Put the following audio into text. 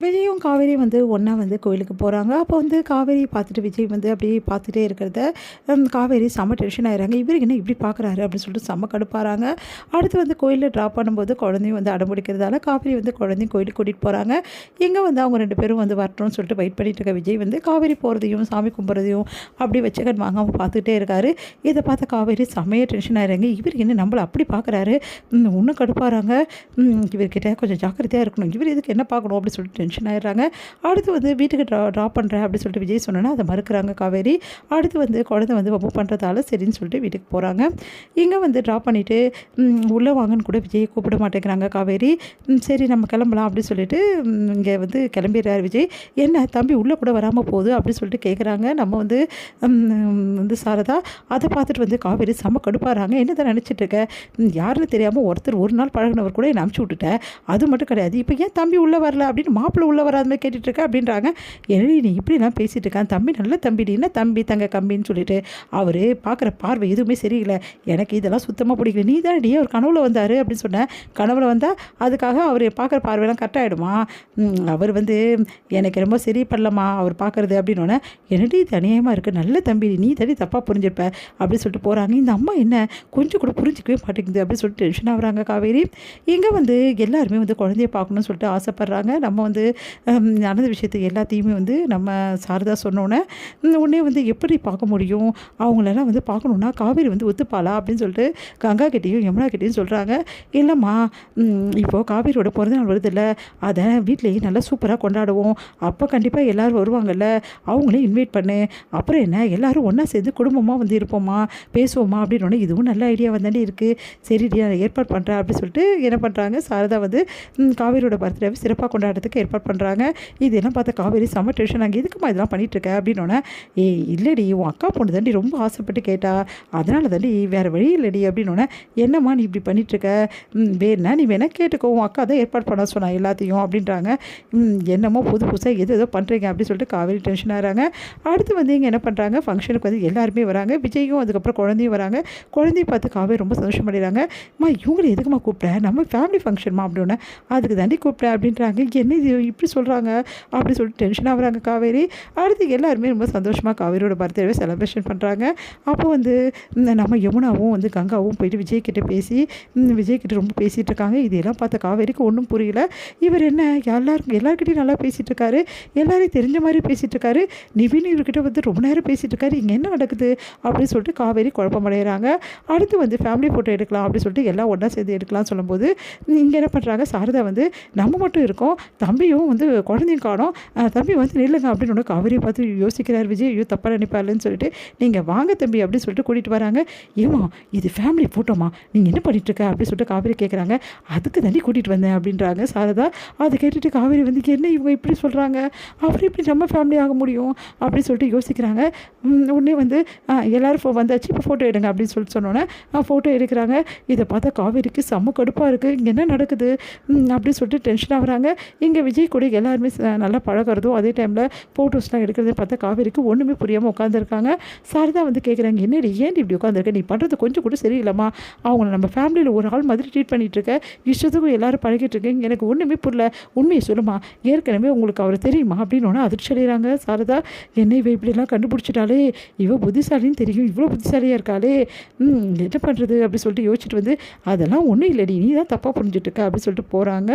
விஜயும் காவேரியும் ஒன்றா கோயிலுக்கு போகிறாங்க. அப்போ காவேரி பார்த்துட்டு விஜய் அப்படியே பார்த்துட்டே இருக்கிறத காவேரி செம்ம டென்ஷன் ஆயிடுறாங்க. இவர் என்ன இப்படி பார்க்குறாரு அப்படின்னு சொல்லிட்டு செம்ம கடுப்பாகிறாங்க. அடுத்து கோயிலில் ட்ராப் பண்ணும்போது குழந்தையும் அடம்பிடிக்கிறதால காவேரி குழந்தையும் கோயிலுக்கு கூட்டிகிட்டு போகிறாங்க. இங்கே அவங்க 2 பேரும் வரட்டும்னு சொல்லிட்டு வெயிட் பண்ணிட்டு இருக்க விஜய் காவேரி போகிறதையும் சாமி கும்பிட்றதையும் அப்படி வச்சுக்கன் வாங்காமல் பார்த்துக்கிட்டே இருக்காரு. இதை பார்த்த காவேரி செம்மையாக டென்ஷன் ஆயிடுறாங்க. இவர் என்ன நம்மளை அப்படி பார்க்குறாரு, இன்னும் கடுப்பாகிறாங்க. இவர்கிட்ட கொஞ்சம் ஜாக்கிரதையாக இருக்கணும், இவர் இதுக்கு என்ன பார்க்கணும் அப்படின்னு சொல்லிட்டு டென்ஷன் ஆயிடுறாங்க. அடுத்து வீட்டுக்கு ட்ராப் பண்ணுறேன் அப்படின்னு சொல்லிட்டு விஜய் சொன்னோன்னா அதை மறுக்கிறாங்க காவேரி. அடுத்து குழந்தை வம்பு பண்ணுறதால சரின்னு சொல்லிட்டு வீட்டுக்கு போகிறாங்க. இங்கே ட்ராப் பண்ணிவிட்டு உள்ளே வாங்கன்னு கூட விஜயை கூப்பிட மாட்டேங்கிறாங்க காவேரி. சரி நம்ம கிளம்பலாம் அப்படின்னு சொல்லிட்டு இங்கே கிளம்பிடுறாரு விஜய். என்ன தம்பி உள்ளே கூட வராமல் போகுது அப்படின்னு சொல்லிட்டு கேட்குறாங்க. நம்ம சாரதா அதை பார்த்துட்டு காவேரி செம்ம கடுப்பாகிறாங்க. என்ன தான் நினச்சிட்ருக்க, யாருன்னு தெரியாமல் ஒருத்தர் ஒரு நாள் பழகினவர் கூட என்னை அனுப்பிச்சி விட்டுட்டேன், அது மட்டும் கிடையாது, இப்போ ஏன் தம்பி உள்ளே வரல அப்படின்னு மாப்பிள்ளை உள்ளே வராத மாதிரி கேட்டுட்ருக்க அப்படின்றாங்க. என்னடி நீ இப்படிலாம் பேசிகிட்டு இருக்கான், தம்பி நல்ல தம்பிடி, என்ன தம்பி தங்க கம்பின்னு சொல்லிட்டு அவர் பார்க்குற பார்வை எதுவுமே சரியில்லை, எனக்கு இதெல்லாம் சுத்தமாக பிடிக்கல, நீ தான் அவர் கனவுல வந்தார் அப்படின்னு சொன்னேன். கனவுல வந்தால் அதுக்காக அவர் பார்க்குற பார்வையெல்லாம் கரெக்டாகிடுமா, அவர் எனக்கு ரொம்ப சரி பண்ணலம்மா அவர் பார்க்குறது அப்படின்னோடனே, என்னடி இது அநியாயமாக இருக்குது, நல்ல தம்பி நீ தடி தப்பாக புரிஞ்சிருப்ப அப்படின்னு சொல்லிட்டு போகிறாங்க. இந்த அம்மா என்ன கொஞ்சம் கூட புரிஞ்சிக்கவே மாட்டேங்குது அப்படின்னு சொல்லிட்டு டென்ஷன் ஆகுறாங்க காவேரி. இங்கே எல்லாருமே குழந்தைய பார்க்கணும்னு சொல்லிட்டு ஆசைப்பட்றாங்க. நம்ம நடந்த விஷயத்தை எல்லாத்தையுமே நம்ம சாரதா சொன்னோன்னே உடனே எப்படி பார்க்க முடியும், அவங்களெல்லாம் பார்க்கணுன்னா காவேரி ஒத்துப்பாளா அப்படின்னு சொல்லிட்டு கங்கா கிட்டேயும் யமுனா கிட்டேயும் சொல்கிறாங்க. இல்லைம்மா, இப்போது காவேரியோட பிறந்தநாள் வருதில்ல, அதை வீட்லேயே நல்லா சூப்பராக கொண்டாடுவோம், அப்போ கண்டிப்பாக எல்லோரும் வருவாங்கல்ல, அவங்களையும் இன்வைட் பண்ணு, அப்புறம் என்ன எல்லோரும் ஒன்றா சேர்ந்து குடும்பமாக இருப்போம்மா பேசுவோமா அப்படின்னு. இதுவும் நல்ல ஐடியா வந்தாண்டி இருக்குது, சரிடி நான் ஏற்பாடு பண்ணுறேன் அப்படின்னு சொல்லிட்டு என்ன பண்ணுறாங்க, சாரதா காவேரியோட பர்த்டேவை சிறப்பாக கொண்டாடுறதுக்கு ஏற்பாடு பண்ணுறாங்க. இதெல்லாம் பார்த்த காவேரி செம்ம டென்ஷன் ஆகி, எதுக்குமா இதெல்லாம் பண்ணிகிட்ருக்க அப்படின்னோடனே, இல்லடி உன் அக்கா பொண்ணு தாண்டி ரொம்ப ஆசைப்பட்டு கேட்டா, அதனால தாண்டி வேறு வழி இல்லடி அப்படின்னோடனே, என்னம்மா நீ இப்படி பண்ணிகிட்ருக்க, வேணா நீ வேணா கேட்டுக்கோ, உன் அக்கா தான் ஏற்பாடு பண்ண சொன்னா எல்லாத்தையும் அப்படின்றாங்க. என்னமோ புதுசாக எது பண்ணுறீங்க அப்படின்னு சொல்லிட்டு காவேரி டென்ஷன் ஆகிறாங்க. அடுத்து இங்கே என்ன பண்ணுறாங்க, ஃபங்க்ஷனுக்கு எல்லாருமே வராங்க. விஜயும் அதுக்கப்புறம் குழந்தையும் வராங்க. குழந்தைய பார்த்து காவேரி ரொம்ப சந்தோஷம் பண்ணிடுறாங்க. அம்மா இவங்களை எதுக்குமா கூப்பிட்டேன், நம்ம ஃபேமிலி ஃபங்க்ஷன்மா அப்படின்னா, அதுக்கு தாண்டி கூப்பிட்டேன் அப்படின்றாங்க. என்ன இது இப்படி சொல்கிறாங்க அப்படின்னு சொல்லிட்டு டென்ஷன் ஆகுறாங்க காவேரி. அடுத்து எல்லாருமே ரொம்ப சந்தோஷமாக காவேரியோட பர்த்டேவை செலிப்ரேஷன் பண்ணுறாங்க. அப்போ நம்ம யமுனாவும் கங்காவும் போயிட்டு விஜய்கிட்ட பேசி விஜய்கிட்ட ரொம்ப பேசிகிட்டு இருக்காங்க. இதெல்லாம் பார்த்த காவேரிக்கு ஒன்றும் புரியல. இவர் என்ன எல்லாருக்கிட்டையும் நல்லா பேசிகிட்டு இருக்காரு, எல்லாரையும் தெரிஞ்ச மாதிரி பேசிகிட்டு இருக்காரு, நிவின் இவர்கிட்ட ரொம்ப நேரம் பேசிகிட்டு இருக்காரு, இங்கே என்ன நடக்குது அப்படின்னு சொல்லிட்டு காவேரி குழப்பமடைகிறாங்க. அடுத்து ஃபேமிலி ஃபோட்டோ எடுக்கலாம் அப்படின்னு சொல்லிட்டு எல்லாம் ஒன்றா சேர்ந்து எடுக்கலாம்னு சொல்லும்போது இங்கே என்ன பண்ணுறாங்க, சாரதா நம்ம மட்டும் இருக்கோம், தம்பியும் குழந்தையும் காணோம், தம்பி நில்லுங்க அப்படின்னு காவேரியை பார்த்து யோசிக்கிறார் விஜய். ஐயோ தப்பாக நினைப்பாருன்னு சொல்லிட்டு, நீங்கள் வாங்க தம்பி அப்படின்னு சொல்லிட்டு கூட்டிகிட்டு வராங்க. ஏமா இது ஃபேமிலி ஃபோட்டோமா, நீங்கள் என்ன பண்ணிகிட்ருக்க அப்படின்னு சொல்லிட்டு காவேரி கேட்குறாங்க. அதுக்கு தாண்டி கூட்டிகிட்டு வந்தேன் அப்படின்றாங்க சாரதா. அதை கேட்டுட்டு காவேரி என்ன இவங்க இப்படி சொல்கிறாங்க, அப்புறம் இப்படி நம்ம ஃபேமிலி ஆக முடியும் அப்படின்னு சொல்லிட்டு யோசிக்கிறாங்க. உடனே எல்லோரும் வந்தாச்சு, இப்போ ஃபோட்டோ எடுங்க அப்படின்னு சொல்லிட்டு சொன்னோன்னே ஃபோட்டோ எடுக்கிறாங்க. இதை பார்த்தா காவேரிக்கு செம்ம கடுப்பாக இருக்குது, இங்கே என்ன நடக்குது அப்படின்னு சொல்லிட்டு டென்ஷன் ஆகுறாங்க. இங்கே விஜய் கூட எல்லாருமே நல்லா பழகிறதும் அதே டைமில் ஃபோட்டோஸ்லாம் எடுக்கிறத பார்த்தா காவேரிக்கு ஒன்றுமே புரியாமல் உட்காந்துருக்காங்க. சாரதா கேட்குறாங்க, என்னடி ஏன் இப்படி உட்காந்துருக்க, நீ பண்ணுறது கொஞ்சம் கூட சரியில்லைம்மா, அவங்கள நம்ம ஃபேமிலியில் ஒரு ஆள் மாதிரி ட்ரீட் பண்ணிகிட்டு இருக்க, இஷ்டத்துக்கும் எல்லோரும் பழகிட்டு இருக்கேன், எனக்கு ஒன்றுமே புரியல, உண்மையை சொல்லுமா, ஏற்கனவே உங்களுக்கு அவர் தெரியுமா அப்படின்னு அதிர்ச்சி அடைகிறாங்க சாரதா. என்ன இவ இப்படிலாம் கண்டுபிடிச்சிட்டாலே, இவ புத்திசாலின்னு தெரியும், இவ்வளோ புத்திசாலியாக இருக்காளே, என்ன பண்ணுறது அப்படி சொல்லிட்டு யோசிச்சுட்டு அதெல்லாம் ஒன்றும் இல்லடி, நீ தான் தப்பாக புரிஞ்சுட்டு இருக்க அப்படி சொல்லிட்டு போகிறாங்க.